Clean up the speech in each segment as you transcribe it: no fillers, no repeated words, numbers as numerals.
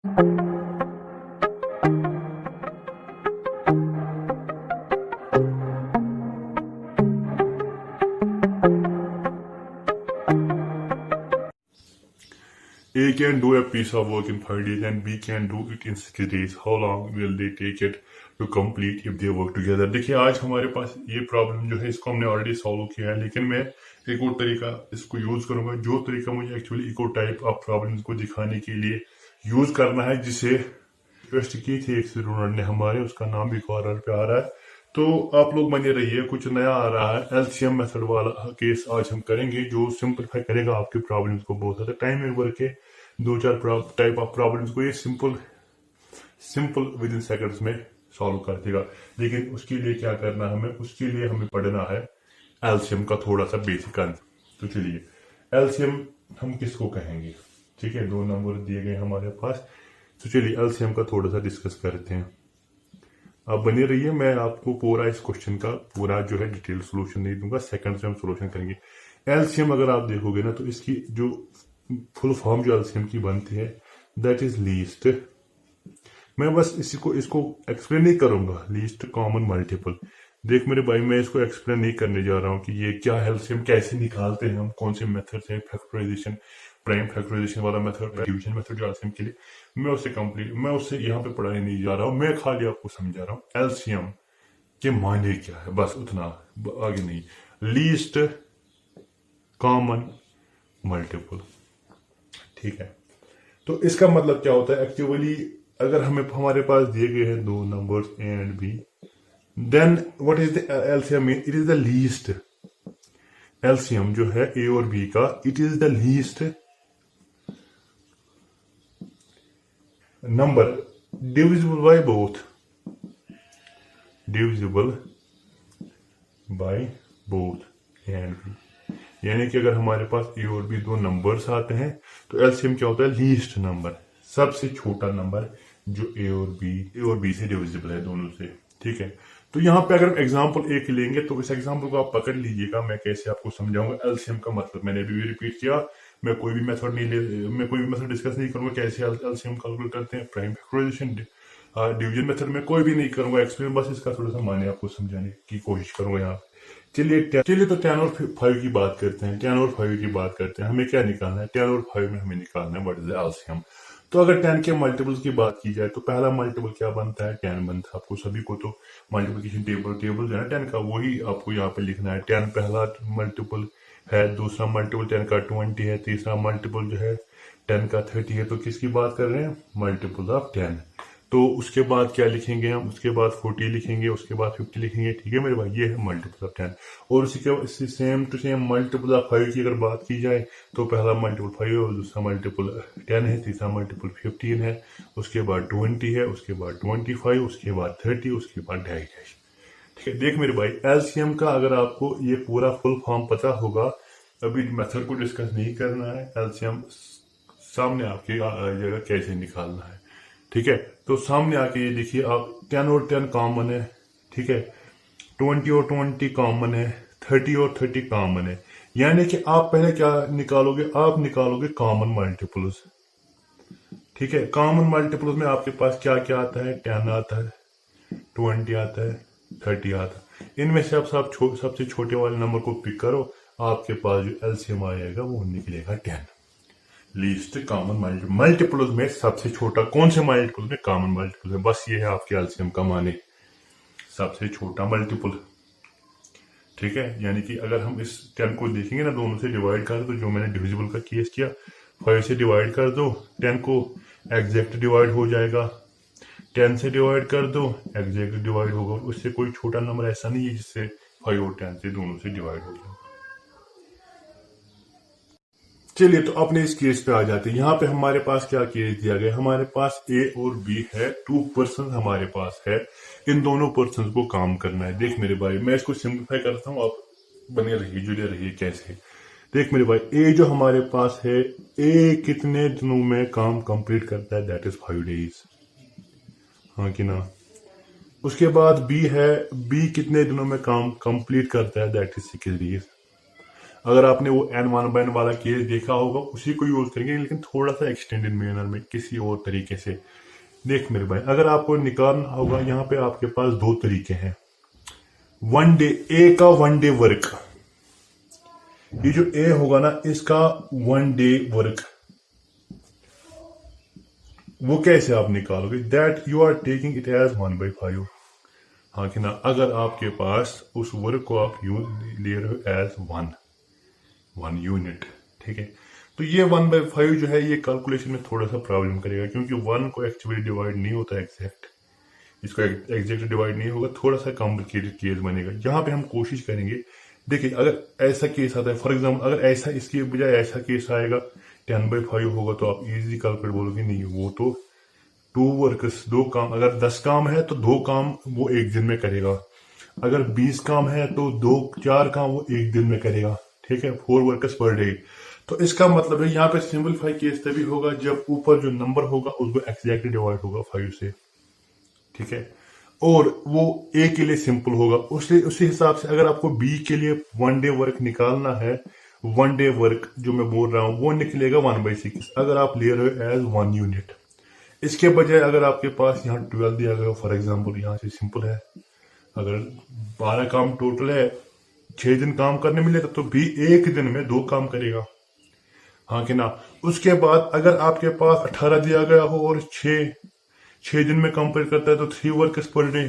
A can do a piece of work in 5 days and B can do it in 6 days. How long will they take it to complete if they work together? देखिए आज हमारे पास ये problem जो है इसको हमने already solve किया है, लेकिन मैं एक और तरीका इसको यूज करूंगा, जो तरीका मुझे actually echo type of problem को दिखाने के लिए यूज करना है, जिसे रिक्वेस्ट की थी एक स्टूडेंट ने हमारे, उसका नाम भी कॉर्नर पे आ रहा है। तो आप लोग बने रहिए, कुछ नया आ रहा है। एलसीएम मेथड वाला केस आज हम करेंगे जो सिंपलीफाई करेगा आपकी प्रॉब्लम्स को बहुत ज्यादा टाइम में वर्क के 2-4 टाइप ऑफ प्रॉब्लम्स को ये सिंपल विद इन सेकंड्स में सॉल्व कर देगा। लेकिन उसके लिए क्या करना है हमें, उसके लिए हमें पढ़ना है एलसीएम का थोड़ा सा बेसिक अंत। तो चलिए एलसीएम हम किसको कहेंगे, ठीक है, 2 नंबर दिए गए हमारे पास। तो चलिए एलसीएम का थोड़ा सा डिस्कस करते हैं। आप बने रहिए, मैं आपको पूरा इस क्वेश्चन का पूरा जो है डिटेल सोल्यूशन नहीं दूंगा, सेकंड से हम सोल्यूशन करेंगे। एलसीएम अगर आप देखोगे ना तो इसकी जो फुल फॉर्म जो एलसीएम की बनती है दैट इज लीस्ट, मैं बस इसको एक्सप्लेन नहीं करूंगा, लीस्ट कॉमन मल्टीपल। देख मेरे भाई, मैं इसको एक्सप्लेन नहीं करने जा रहा हूँ कि ये क्या है, एलसीएम कैसे निकालते हैं हम, कौन से मेथड से, फैक्टराइजेशन, प्राइम फैक्टराइजेशन वाला मेथड, डिवीजन मेथड जो एलसीएम के लिए, मैं उससे यहाँ पे पढ़ाने नहीं जा रहा हूँ, मैं खाली आपको समझा रहा हूँ एलसीएम के मायने क्या है, बस उतना, आगे नहीं। लीस्ट कॉमन मल्टीपल, ठीक है। तो इसका मतलब क्या होता है एक्चुअली, अगर हमारे पास दिए गए हैं 2 numbers A and B, then what is the LCM? It is the least. LCM जो है ए और बी का, it is the least number divisible by both, divisible by both A and B. यानी कि अगर हमारे पास ए और बी 2 नंबर्स आते हैं तो एलसीएम क्या होता है? लीस्ट नंबर, सबसे छोटा नंबर जो ए और बी से डिविजिबल है दोनों से, ठीक है। तो यहाँ पे अगर एग्जांपल एक लेंगे तो इस एग्जांपल को आप पकड़ लीजिएगा, मैं कैसे आपको समझाऊंगा एलसीएम का मतलब। मैंने अभी भी रिपीट किया, मैं कोई भी मेथड डिस्कस नहीं करूंगा कैसे एलसीएम कैलकुलेट करते हैं, प्राइम फैक्टराइजेशन, डिवीजन मेथड में कोई भी नहीं करूंगा एक्सप्लेन, बस इसका थोड़ा सा माने आपको समझाने की कोशिश करूंगा यहाँ। चलिए तो 10 और 5 की बात करते हैं। 10 और 5 की बात करते हैं, हमें क्या निकालना है? 10 और 5 में हमें निकालना है व्हाट इज द एलसीएम। तो अगर 10 के मल्टीपल्स की बात की जाए तो पहला मल्टीपल क्या बनता है? 10 बनता है। आपको सभी को तो मल्टीप्लिकेशन टेबल जो है 10 का, वही आपको यहाँ पे लिखना है। 10 पहला मल्टीपल है, दूसरा मल्टीपल 10 का 20 है, तीसरा मल्टीपल जो है 10 का 30 है। तो किसकी बात कर रहे हैं? Multiple of 10। तो उसके बाद क्या लिखेंगे हम? उसके बाद 40 लिखेंगे, उसके बाद 50 लिखेंगे, ठीक है मेरे भाई, ये है मल्टीपल ऑफ 10। और उसी same to same multiple of 5 की अगर बात की जाए तो पहला मल्टीपल 5 है, दूसरा मल्टीपल 10 है, तीसरा मल्टीपल 15 है, उसके बाद 20 है, उसके बाद 25, उसके बाद 30, उसके बाद 2.5, ठीक है। देख मेरे भाई, एलसीएम का अगर आपको ये पूरा फुल फॉर्म पता होगा, अभी मेथड को डिस्कस नहीं करना है, एलसीएम सामने आपके जगह कैसे निकालना है, ठीक है। तो सामने आके ये देखिए आप, 10 और 10 कॉमन है, ठीक है, 20 और 20 कॉमन है, 30 और 30 कॉमन है। यानी कि आप पहले क्या निकालोगे? आप निकालोगे कॉमन मल्टीपल्स, ठीक है। कॉमन मल्टीपल्स में आपके पास क्या क्या आता है? 10 आता है, 20 आता है, 30 आता है। इनमें से आप सबसे छोटे वाले नंबर को पिक करो, आपके पास जो एलसीएम आएगा वो निकलेगा 10। लीस्ट कॉमन मल्टीपल्स में सबसे छोटा कौन से मल्टीपल में? कॉमन मल्टीपल में। बस ये है आपके एलसीएम का माने, सबसे छोटा मल्टीपल, ठीक है। यानी कि अगर हम इस 10 को देखेंगे ना, दोनों से डिवाइड कर दो, जो मैंने डिविजिबल का केस किया, 5 से डिवाइड कर दो, 10 को एग्जैक्ट डिवाइड हो जाएगा, 10 से डिवाइड कर दो, एग्जैक्ट डिवाइड होगा। उससे कोई छोटा नंबर ऐसा नहीं है जिससे 5 और 10 से दोनों से डिवाइड हो जाए। चलिए तो अपने इस केस पे आ जाते हैं। यहाँ पे हमारे पास क्या केस दिया गया? हमारे पास ए और बी है, 2 पर्सन हमारे पास है, इन दोनों पर्सन को काम करना है। देख मेरे भाई, मैं इसको सिंप्लीफाई करता हूँ, आप बने रहिए, जुड़े रहिए। कैसे? देख मेरे भाई, ए जो हमारे पास है, ए कितने दिनों में काम कंप्लीट करता है? दैट इज 5 डेज, हाँ कि ना। उसके बाद बी है, बी कितने दिनों में काम कंप्लीट करता है? That is 6 days. अगर आपने वो N1/N वाला केस देखा होगा उसी को यूज करेंगे, लेकिन थोड़ा सा एक्सटेंडेड मैनर में किसी और तरीके से। देख मेरे भाई, अगर आपको निकालना होगा, यहाँ पे आपके पास दो तरीके हैं। वन डे ए का वन डे वर्क, ये जो ए होगा ना इसका वन डे वर्क, वो कैसे आप निकालोगे? That you are taking it as 1/5। हाँ कि ना, अगर आपके पास उस वर्क को आप यूज ले रहे हो एज वन यूनिट, ठीक है, तो ये 1/5 जो है ये कैलकुलेशन में थोड़ा सा प्रॉब्लम करेगा, क्योंकि वन को एक्चुअली डिवाइड नहीं होता एग्जैक्ट, इसको एग्जैक्ट डिवाइड नहीं होगा, थोड़ा सा कॉम्प्लिकेटेड केस बनेगा। यहाँ पे हम कोशिश करेंगे, देखिए अगर ऐसा केस आता है, फॉर एग्जाम्पल अगर ऐसा इसके बजाय ऐसा केस आएगा 10/5 होगा, तो आप इजीली कैलकुलेट बोलोगे नहीं वो तो 2 वर्कर्स, 2 काम, अगर 10 काम है तो 2 काम वो एक दिन में करेगा, अगर 20 काम है तो 4 काम वो एक दिन में करेगा, ठीक है, 4 वर्कर्स पर डे। तो इसका मतलब है यहाँ पे सिंपलीफाई केस तभी होगा जब ऊपर जो नंबर होगा उसको एग्जैक्टली डिवाइड होगा 5 से, ठीक है, और वो ए के लिए सिंपल होगा। उसी हिसाब से अगर आपको बी के लिए वन डे वर्क निकालना है, वन डे वर्क जो मैं बोल रहा हूं वो निकलेगा 1/6, अगर आप ले रहे हो एज 1 यूनिट। इसके बजाय अगर आपके पास यहाँ 12 दिया गया फॉर एग्जाम्पल, यहाँ से सिंपल है, अगर 12 काम टोटल है, 6 दिन काम करने मिले तो बी एक दिन में 2 काम करेगा, हाँ कि ना। उसके बाद अगर आपके पास 18 दिया गया हो और 6 दिन में कंप्लीट करता है तो 3 वर्कर्स पर डे,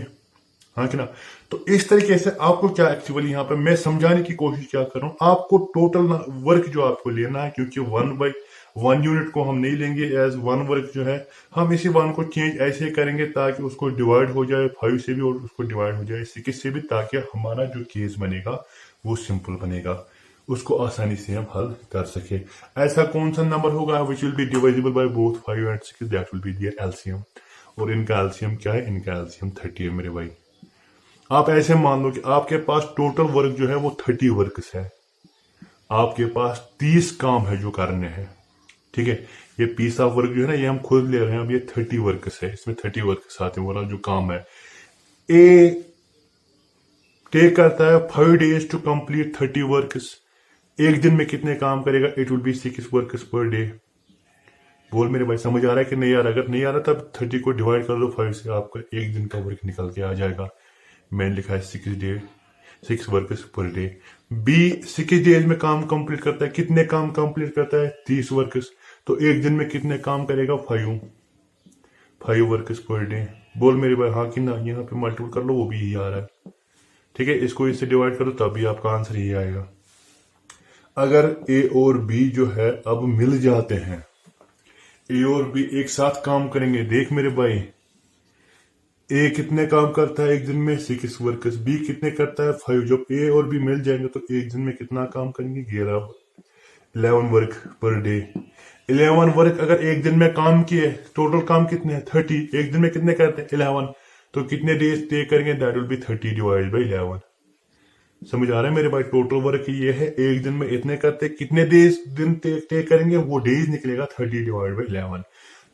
हाँ कि ना। तो इस तरीके से आपको क्या एक्चुअली यहाँ पे मैं समझाने की कोशिश क्या कर रहा हूँ, आपको टोटल वर्क जो आपको लेना है, क्योंकि 1/1 यूनिट को हम नहीं लेंगे एज 1 वर्क जो है, हम इसी 1 को चेंज ऐसे करेंगे ताकि उसको डिवाइड हो जाए 5 से भी और उसको डिवाइड हो जाए 6 से भी, ताकि हमारा जो केस बनेगा वो सिंपल बनेगा, उसको आसानी से हम हल कर सके। ऐसा कौन सा नंबर होगा which will be divisible by both 5 and 6, that will be their LCM, और इनका एलसीएम क्या है? इनका एलसीएम 30 है मेरे भाई। आप ऐसे मान लो कि आपके पास टोटल वर्क जो है वो 30 वर्क्स है, आपके पास 30 काम है जो करने हैं, ठीक है, ये पीस ऑफ वर्क जो है ना ये हम खुद ले रहे हैं, अब ये 30 वर्क्स है, इसमें 30 वर्क्स आते हैं, बोला जो काम है। ए टेक करता है 5 days टू कंप्लीट 30 वर्क्स, एक दिन में कितने काम करेगा? It will be 6 works per day. बोल मेरे भाई समझ आ रहा है कि नहीं आ रहा? अगर नहीं आ रहा तब 30 को डिवाइड कर दो 5 से, आपका एक दिन का वर्क निकल के आ जाएगा। मैंने लिखा है 6 workers per day. B 6 days में काम कंप्लीट करता है, कितने काम कंप्लीट करता है? 30 वर्कर्स, तो एक दिन में कितने काम करेगा? 5 वर्कर्स पर डे। बोल मेरे भाई हाँ कि ना? यहाँ पे मल्टीपल कर लो, वो भी यही आ रहा है, ठीक है, इसको इससे डिवाइड करो तभी आपका आंसर यही आएगा। अगर ए और बी जो है अब मिल जाते हैं, ए और बी एक साथ काम करेंगे, देख मेरे भाई, ए कितने काम करता है एक दिन में? 6 वर्कर्स। बी कितने करता है? 5। जब ए और बी मिल जाएंगे तो एक दिन में कितना काम करेंगे? 11 वर्क पर डे। 11 वर्क अगर एक दिन में काम किए, टोटल काम कितने हैं? 30। एक दिन में कितने करते हैं? 11। तो कितने डेज तय करेंगे? That will B 30 divide by 11। समझ आ रहा है मेरे भाई? टोटल वर्क ये है, एक दिन में इतने करते, कितने दिन तय करेंगे? वो डेज निकलेगा 30 डिवाइड बाई 11।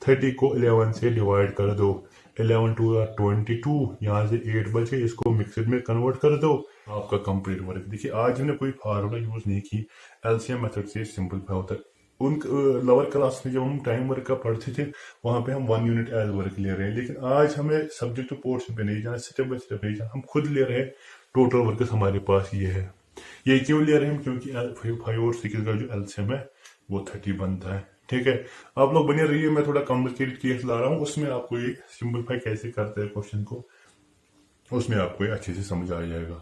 30 को 11 से डिवाइड कर दो, 11 2 22, यहाँ से 8 बचे, इसको मिक्सड में कन्वर्ट कर दो, आपका कंप्लीट वर्क। देखिए आज हमने कोई फार्मूला यूज नहीं की, एलसीएम मेथड से सिंपलीफाई होता है। उन लोअर क्लास में जब हम टाइम वर्क का पढ़ते थे वहां पे हम 1 यूनिट एज वर्क ले रहे हैं, लेकिन आज हमें सब्जेक्ट टू पोर्शन पे नहीं जाना, स्टेप बाय स्टेप नहीं जाना, हम खुद ले रहे हैं। टोटल वर्क हमारे पास ये है। ये क्यों ले रहे हैं? क्योंकि 5 और 6 का जो एलसीएम है वो 30 बनता है, ठीक है। आप लोग बने रहिए, मैं थोड़ा कॉम्प्लिकेटेड केस ला रहा हूँ, उसमें आपको ये सिंपलीफाई कैसे करते हैं क्वेश्चन को, उसमें आपको अच्छे से समझ आ जाएगा।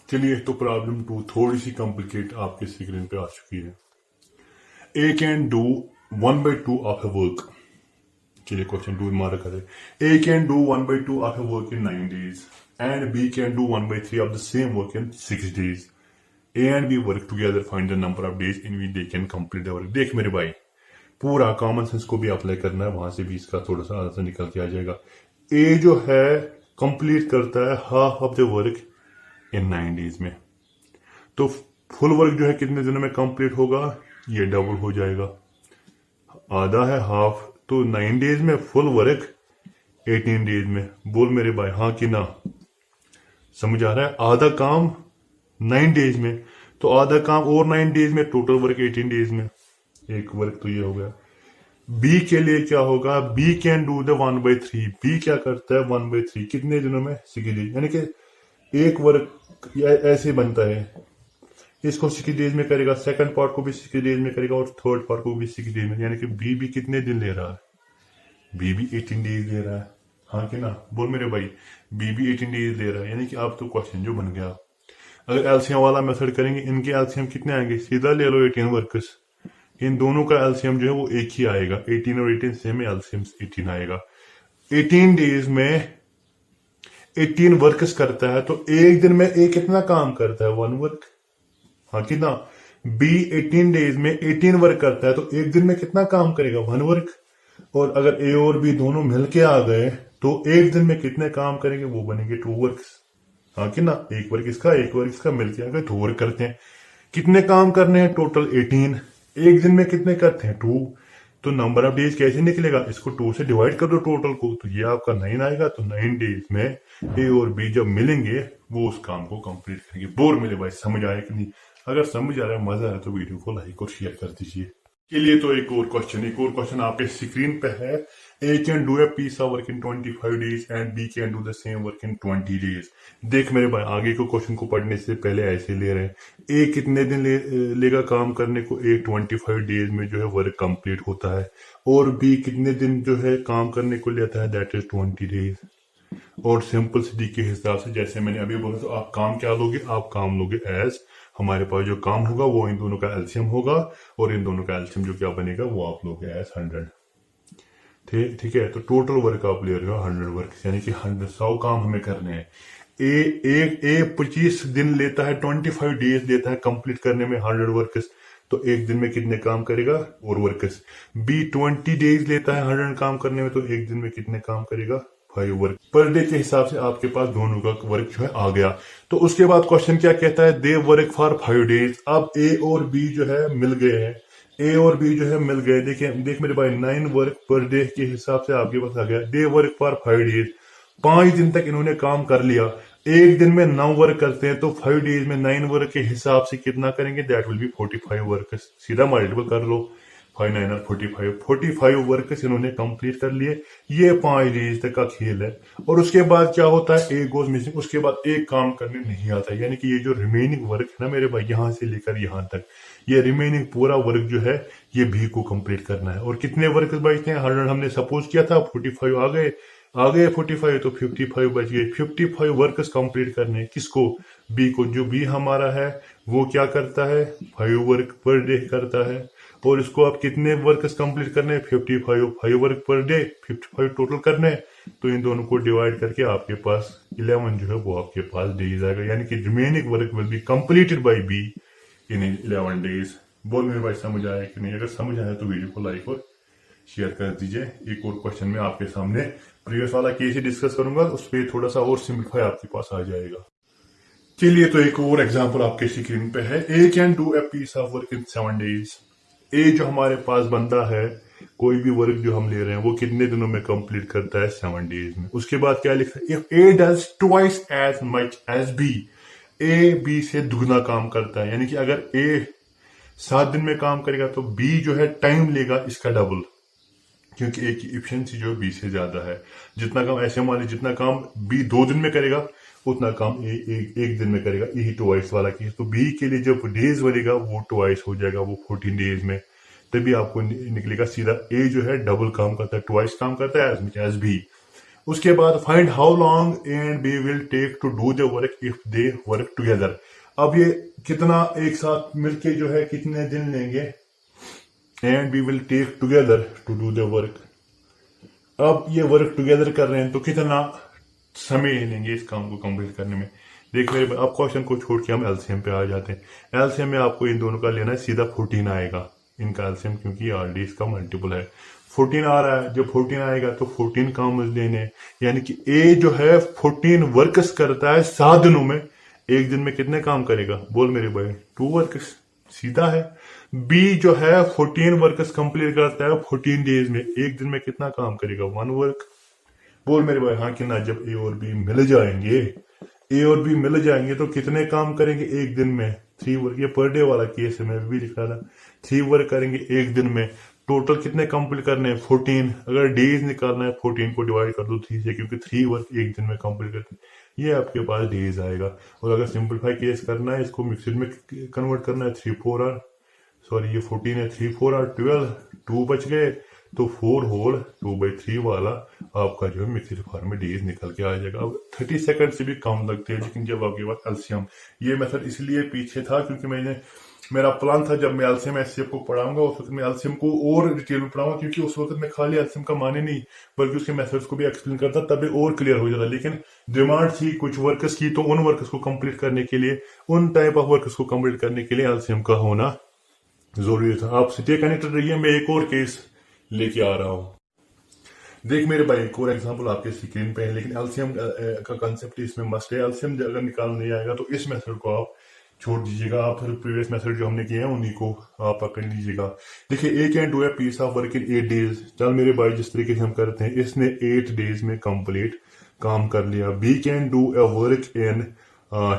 चलिए, तो प्रॉब्लम 2 थोड़ी सी कॉम्प्लिकेट आपके स्क्रीन पे आ चुकी है। A can do 1/2 of a work. चलिए क्वेश्चन 2 मारा करें। A can do 1/2 of a work in 9 days and B can do 1/3 of the same work in 6 days. A and B work together, find the number of days in which they can complete the work. देख मेरे भाई, पूरा common sense को भी apply करना है, वहां से भी इसका थोड़ा सा आंसर निकल के आ जाएगा। ए जो है कंप्लीट करता है half of the work in 9 days में, तो फुल वर्क जो है कितने दिनों में कंप्लीट होगा? ये डबल हो जाएगा, आधा है हाफ, तो 9 days में, फुल वर्क 18 days में। बोल मेरे भाई हाँ कि ना? समझ आ रहा है? आधा काम 9 days में, तो आधा काम और 9 डेज में, टोटल वर्क 18 डेज में। एक वर्क तो ये हो गया। बी के लिए क्या होगा, B can do the 1/3। B क्या करता है 1/3 कितने दिनों में, 6 डेज। यानी कि एक वर्क ऐसे बनता है, इसको 6 डेज में करेगा, सेकंड पार्ट को भी 6 डेज में करेगा और थर्ड पार्ट को भी 6 डेज में। यानी कि बी भी कितने दिन ले रहा है, बी भी 18 डेज ले रहा है। हाँ कि ना, बोल मेरे भाई, बी भी 18 डेज ले रहा है। यानी कि आप तो क्वेश्चन जो बन गया। अगर एलसीएम वाला मेथड करेंगे, इनके एलसीएम कितने आएंगे, सीधा ले लो 18 वर्कर्स, इन दोनों का एलसीएम जो है वो एक ही आएगा, 18 और 18 सेम, एलसीएम 18 आएगा। 18 डेज में 18 वर्कर्स करता है, तो एक दिन में ए कितना काम करता है, 1 वर्क। हाँ कि ना, बी 18 डेज में 18 वर्क करता है, तो एक दिन में कितना काम करेगा, 1 वर्क। और अगर ए और बी दोनों मिलके आ गए तो एक दिन में कितने काम करेंगे, वो बनेंगे 2 वर्क्स। हाँ कि ना, एक वर्क इसका एक वर्क इसका मिलके आ गए, 2 वर्क करते हैं। कितने काम करने हैं, टोटल 18। एक दिन में कितने करते हैं, 2। तो नंबर ऑफ डेज कैसे निकलेगा, इसको 2 से डिवाइड कर दो टोटल को, तो ये आपका 9 आएगा। तो 9 डेज में ए और बी जब मिलेंगे वो उस काम को कंप्लीट करेंगे। बोर मिले भाई, समझ आया कि नहीं। अगर समझ आ रहा है, मजा आया तो वीडियो को लाइक और शेयर कर दीजिए। के लिए तो एक और क्वेश्चन आपके स्क्रीन पे है। A can do a piece of work in 25 days and B can do the same work in 20 days. देख मेरे भाई, आगे को क्वेश्चन को पढ़ने से पहले ऐसे ले रहे हैं। ए कितने दिन लेगा काम करने को, ए 25 डेज में जो है वर्क कंप्लीट होता है। और बी कितने दिन जो है काम करने को लेता है, दैट इज 20 डेज। और सिंपल सिटी के हिसाब से जैसे मैंने अभी बोला, तो आप काम क्या लोगे, आप काम लोगे एज, हमारे पास जो काम होगा वो इन दोनों का एलसीएम होगा, और इन दोनों का एलसीएम जो क्या बनेगा वो आप लोगे एज 100। ठीक है, तो टोटल वर्क आप ले रहे हो 100 वर्क, यानी कि 100 काम हमें करने हैं। ए 25 दिन लेता है, 25 डेज लेता है कंप्लीट करने में 100 वर्कर्स, तो एक दिन में कितने काम करेगा और वर्कर्स। बी 20 डेज लेता है 100 काम करने में, तो एक दिन में कितने काम करेगा, 5 वर्क। पर डे के हिसाब से आपके पास दोनों का वर्क जो है आ गया। तो उसके बाद क्वेश्चन क्या कहता है, दे वर्क फॉर 5 डेज। अब ए और बी जो है मिल गए हैं, ए और बी जो है मिल गए। देखिए देख मेरे भाई, 9 वर्क पर डे के हिसाब से आपके पास आ गया। दे वर्क फॉर 5 डेज, 5 दिन तक इन्होंने काम कर लिया। एक दिन में 9 वर्क करते हैं, तो 5 डेज में 9 वर्क के हिसाब से कितना करेंगे, दैट विल बी 45 वर्क। सीधा मल्टीपल कर लो, 5 9 45 वर्कर्स इन्होंने कंप्लीट कर लिए। ये 5 डेज तक का खेल है। और उसके बाद क्या होता है, एक गोज मिसिंग, उसके बाद एक काम करने नहीं आता। यानी कि ये जो रिमेनिंग वर्क है ना मेरे भाई, यहां से लेकर यहां तक, ये रिमेनिंग पूरा वर्क जो है ये भी को कंप्लीट करना है। और कितने वर्क बचते हैं, 100 हमने सपोज किया था, 45 आ गए 45, तो 55 बच गए। 55 वर्कर्स कंप्लीट करने, किसको, बी को। जो बी हमारा है वो क्या करता है, 5 वर्क पर डे करता है। और इसको आप कितने वर्कर्स कंप्लीट करने हैं, 55 वर्क पर डे, 55 टोटल करने हैं। तो इन दोनों को डिवाइड करके आपके पास 11 जो है वो आपके पास डेज आएगा। यानी कि remaining work will be completed by be in 11 days. बोल मेरे भाई, समझ आया कि नहीं। अगर समझ आया तो वीडियो को लाइक और शेयर कर दीजिए। एक और क्वेश्चन में आपके सामने प्रीवियस वाला केस ही डिस्कस करूंगा, उस पर थोड़ा सा और सिंप्लीफाई आपके पास आ जाएगा। चलिए, तो एक और एग्जांपल आपके स्क्रीन पे है। A can do a piece of work in 7 days. A जो हमारे पास बंदा है, कोई भी वर्क जो हम ले रहे हैं वो कितने दिनों में कंप्लीट करता है, 7 डेज में। उसके बाद क्या लिखा है, if A does twice as much as B. A B से दुगना काम करता है, यानी कि अगर ए 7 दिन में काम करेगा तो बी जो है टाइम लेगा इसका डबल, क्योंकि ए की इफिशिएंसी जो है बी से ज्यादा है। जितना काम, ऐसे मान लीजिए जितना काम बी 2 दिन में करेगा उतना काम ए एक दिन में करेगा। यही ट्वाइस वाला केस। तो बी के लिए जब डेज बनेगा वो ट्वाइस हो जाएगा, वो 14 डेज में। तभी आपको निकलेगा सीधा, ए जो है डबल काम करता है, ट्वाइस काम करता है एज मच एज बी। उसके बाद find how long A and B will take to do the work if they work together. अब ये कितना एक साथ मिलके जो है कितने दिन लेंगे, and we will take together to do the work. अब ये वर्क टुगेदर कर रहे हैं तो कितना समय लेंगे इस काम को कंप्लीट करने में। देख मेरे, अब क्वेश्चन को छोड़ के हम एलसीएम पे आ जाते हैं। एलसीएम में आपको इन दोनों का लेना है, सीधा 14 आएगा इनका एलसीएम, क्योंकि आरडी इसका मल्टीपल है। 14 आ रहा है, जब 14 आएगा तो 14 काम लेने, यानी कि ए जो है 14 वर्कर्स करता है 7 दिनों में। एक दिन में कितने काम करेगा, बोल मेरे भाई, 2 वर्कर्स, सीधा है। बी जो है 14 वर्कर्स कंप्लीट करता है 14 डेज में। एक दिन में कितना काम करेगा, 1 वर्क। बोल मेरे भाई हाँ कि ना। जब ए और बी मिल जाएंगे, ए और बी मिल जाएंगे तो कितने काम करेंगे एक दिन में? 3 वर्क। ये पर डे वाला केस है, मैं भी लिख रहा था। 3 वर्क करेंगे एक दिन में। टोटल कितने कंप्लीट करने हैं? 14। अगर डेज निकालना है 14 को डिवाइड कर दो 3 से, क्योंकि 3 वर्क एक दिन में कंप्लीट करते हैं। ये आपके पास डेज आएगा। और अगर सिंपलीफाई केस करना है, इसको मिक्सड में कन्वर्ट करना है, 3 4 आर, सॉरी ये 14 है, 3 4 आर 12, 2 बच गए, तो 4 होल 2/3 वाला आपका जो है मिक्सड फॉर्म में डेज निकल के आ जाएगा। अब 30 सेकंड से भी कम लगते हैं, लेकिन जब आपके पास एलसीएम, ये मेथड इसलिए पीछे था क्योंकि मेरा प्लान था जब मैं एलसीएम एचसीएफ को पढ़ाऊंगा उस वक्त मैं एलसीएम को और डिटेल में पढ़ाऊंगा, क्योंकि उस वक्त मैं खाली एलसीएम का माने नहीं बल्कि उसके मेथड्स को भी एक्सप्लेन करता, तभी और क्लियर हो जाता। लेकिन डिमांड थी कुछ वर्कर्स की, तो उन वर्कर्स को कंप्लीट करने के लिए, उन टाइप ऑफ वर्कर्स को कंप्लीट करने के लिए एलसीएम का होना जरूरी था। आप स्टे कनेक्टेड रहिए, मैं एक और केस लेके आ रहा हूं। देख मेरे भाई, एक और एग्जांपल आपके स्क्रीन पे है, लेकिन एलसीएम का कंसेप्ट इसमें मस्ट है। एलसीएम अगर निकालना नहीं आएगा तो इस मेथड को आप छोड़ दीजिएगा, आप फिर प्रीवियस मेथड जो हमने किए हैं उन्हीं को आप पकड़ लीजिएगा। देखिए, A can do a piece of work in 8 days. चल मेरे भाई, जिस तरीके से हम करते हैं, इसने 8 डेज में कंप्लीट काम कर लिया। B can do a work in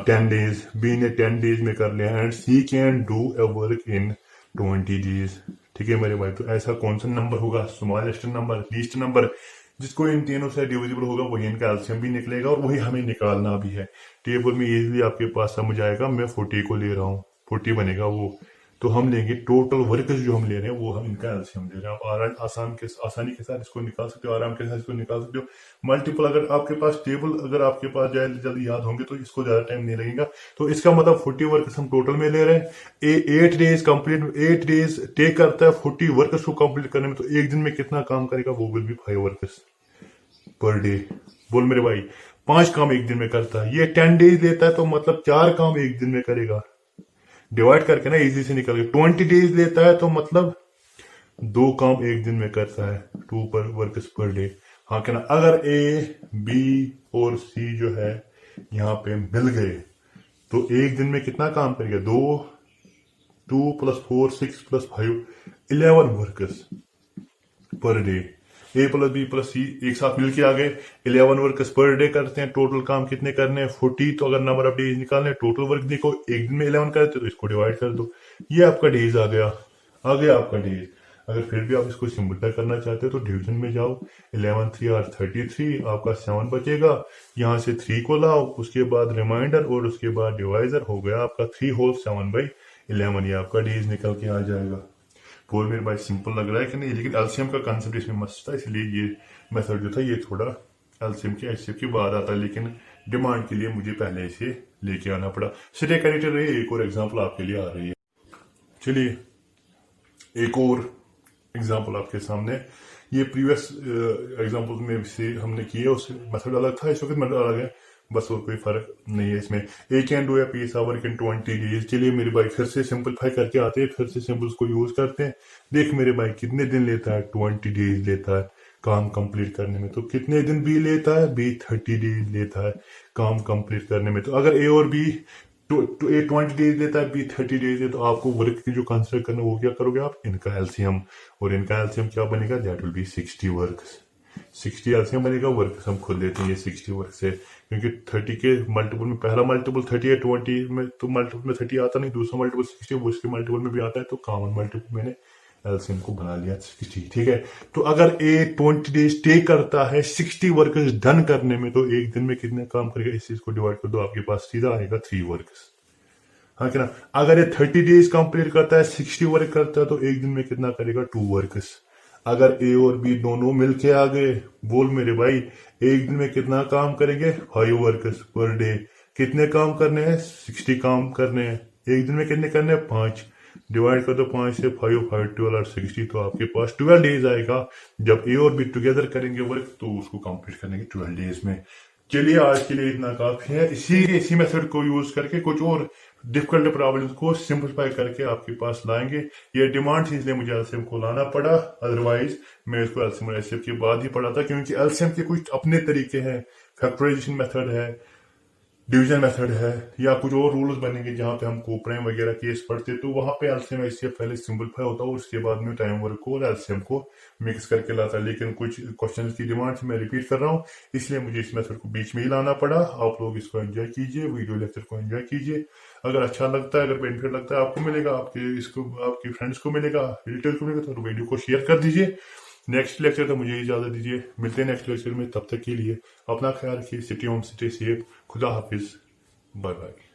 10 days, B ने 10 डेज में कर लिया। And C can do a work in 20 days. ठीक है मेरे भाई, तो ऐसा कौन सा नंबर होगा? स्मॉलेस्ट नंबर, लीस्ट नंबर, जिसको इन तीनों से डिविजिबल होगा वही इनका एलसीएम भी निकलेगा और वही हमें निकालना भी है। टेबल में इजीली आपके पास समझ आएगा। मैं 40 को ले रहा हूँ, 40 बनेगा वो, तो हम लेंगे टोटल वर्कर्स जो हम ले रहे हैं वो हम इनका एलसीएम ले रहे हैं। आप आसानी के साथ इसको निकाल सकते हो, आराम के साथ इसको निकाल सकते हो। मल्टीपल अगर आपके पास टेबल अगर आपके पास जल्दी याद होंगे तो इसको ज्यादा टाइम नहीं लगेगा। तो इसका मतलब 40 वर्कर्स हम टोटल में ले रहे हैं। 8 डेज कंप्लीट, 8 डेज टेक करता है 40 वर्कर्स को कंप्लीट करने में, तो एक दिन में कितना काम करेगा? वो will be 5 workers per day. बोल मेरे भाई, 5 काम एक दिन में करता है। ये 10 डेज लेता है तो मतलब 4 काम एक दिन में करेगा। डिवाइड करके ना इजी से निकल गया। 20 डेज लेता है तो मतलब 2 काम एक दिन में करता है, 2 पर वर्कर्स पर डे। हाँ क्या ना? अगर ए बी और सी जो है यहाँ पे मिल गए तो एक दिन में कितना काम करेगा? 2 + 4 6 + 5 11 वर्कर्स पर डे। ए प्लस बी प्लस सी एक साथ मिलके आ गए, 11 वर्कर्स पर डे करते हैं। टोटल काम कितने करने हैं? 40। तो अगर नंबर ऑफ डेज निकालने, टोटल वर्क देखो, एक दिन में 11 करते तो इसको डिवाइड कर दो, ये आपका डेज आ गया आपका डेज। अगर फिर भी आप इसको सिंपलीफाई करना चाहते हो तो डिवीजन में जाओ, 11 3 आर 33, आपका 7 बचेगा। यहाँ से 3 को लाओ, उसके बाद रिमाइंडर और उसके बाद डिवाइजर, हो गया आपका 3 होल 7/11। ये आपका डेज निकल के आ जाएगा। बोल मेरे भाई, सिंपल लग रहा है कि नहीं? लेकिन एलसीएम का कंसेप्ट इसमें मस्त था, इसलिए ये मेथड जो था ये थोड़ा एलसीएम के एचसीएफ के बाद आता है, लेकिन डिमांड के लिए मुझे पहले इसे लेके आना पड़ा। स्टे कनेक्टेड रहिए, एक और एग्जांपल आपके लिए आ रही है। चलिए एक और एग्जांपल आपके सामने। ये प्रीवियस एग्जांपल में से हमने किए, उससे मेथड अलग था, इस वक्त मेथड अलग है, बस और कोई फर्क नहीं है इसमें। A can do a piece of work in 20 days. चलिए मेरे भाई, फिर से सिंपलीफाई करके आते हैं, फिर से सिंबल्स को यूज करते हैं। देख मेरे भाई, कितने दिन लेता है? 20 डेज लेता है काम कंप्लीट करने में। तो कितने दिन बी लेता है? बी 30 डेज लेता है काम कंप्लीट करने में। तो अगर ए और बी ए 20 डेज लेता है, बी 30 डेज है, तो आपको वर्क की जो कंसिडर करना वो क्या करोगे आप? इनका एलसीएम। और इनका एलसीएम क्या बनेगा? That will B 60 works. 60 LCM बनेगा, वर्क हम खुद लेते हैं ये 60 वर्क से, क्योंकि 30 के मल्टीपल में पहला मल्टीपल 30 है, 20 में तो मल्टीपल में 30 आता नहीं, दूसरा मल्टीपल 60 वो इसके मल्टीपल में भी आता है, तो कॉमन मल्टीपल मैंने एलसीएम को बना लिया 60। ठीक है, तो अगर ए 20 डेज स्टे करता है 60 वर्कर्स डन करने में, तो एक दिन में कितने काम करेगा? इस चीज को डिवाइड कर दो, आपके पास सीधा आएगा 3 वर्कर्स। हाँ क्या ना? अगर ये 30 डेज कंप्लीट करता है, 60 वर्क करता है, तो एक दिन में कितना करेगा? 2 वर्कर्स। अगर ए और बी दोनों मिलके आ गए, बोल मेरे भाई, एक दिन में कितना काम करेंगे? 5 वर्कर्स पर डे। कितने काम करने हैं? 60 काम करने हैं। एक दिन में कितने करने हैं? 5। डिवाइड कर दो 5 से, 5 5 12 और 60, तो आपके पास 12 डेज आएगा। जब ए और बी टुगेदर करेंगे वर्क, तो उसको कंप्लीट करने के 12 डेज में। चलिए आज के लिए इतना काफी है। इसी मेथड को यूज करके कुछ और डिफिकल्ट प्रॉब्लम्स को सिंपलीफाई करके आपके पास लाएंगे। ये डिमांड थी, इसलिए मुझे एलसीएम को लाना पड़ा, अदरवाइज मैं इसको एलसीएम और एचसीएफ के बाद ही पढ़ा था, क्योंकि एलसीएम के कुछ अपने तरीके हैं, फैक्टराइजेशन मेथड है, डिवीजन मेथड है या कुछ और रूल्स बनेंगे जहां पे हम कोप्राइम वगैरह केस पढ़ते तो वहां पे एलसीएम ऐसे पहले सिंपलीफाई होता और उसके बाद में टाइम वर्क को और एलसीएम को मिक्स करके लाता। लेकिन कुछ क्वेश्चन की डिमांड से मैं रिपीट कर रहा हूँ, इसलिए मुझे इस मेथड को बीच में ही लाना पड़ा। आप लोग इसको एंजॉय कीजिए, वीडियो लेक्चर को एंजॉय कीजिए। अगर अच्छा लगता है, अगर बेनिफिट लगता है, आपको मिलेगा, आपके फ्रेंड्स को मिलेगा, रिलेटिव को मिलेगा, तो वीडियो को शेयर कर दीजिए। नेक्स्ट लेक्चर तक मुझे इजाजत दीजिए, मिलते हैं नेक्स्ट लेक्चर में। तब तक के लिए अपना ख्याल रखिए, सिटी ऑन, स्टे सेफ, खुदा हाफिज, बाय बाय।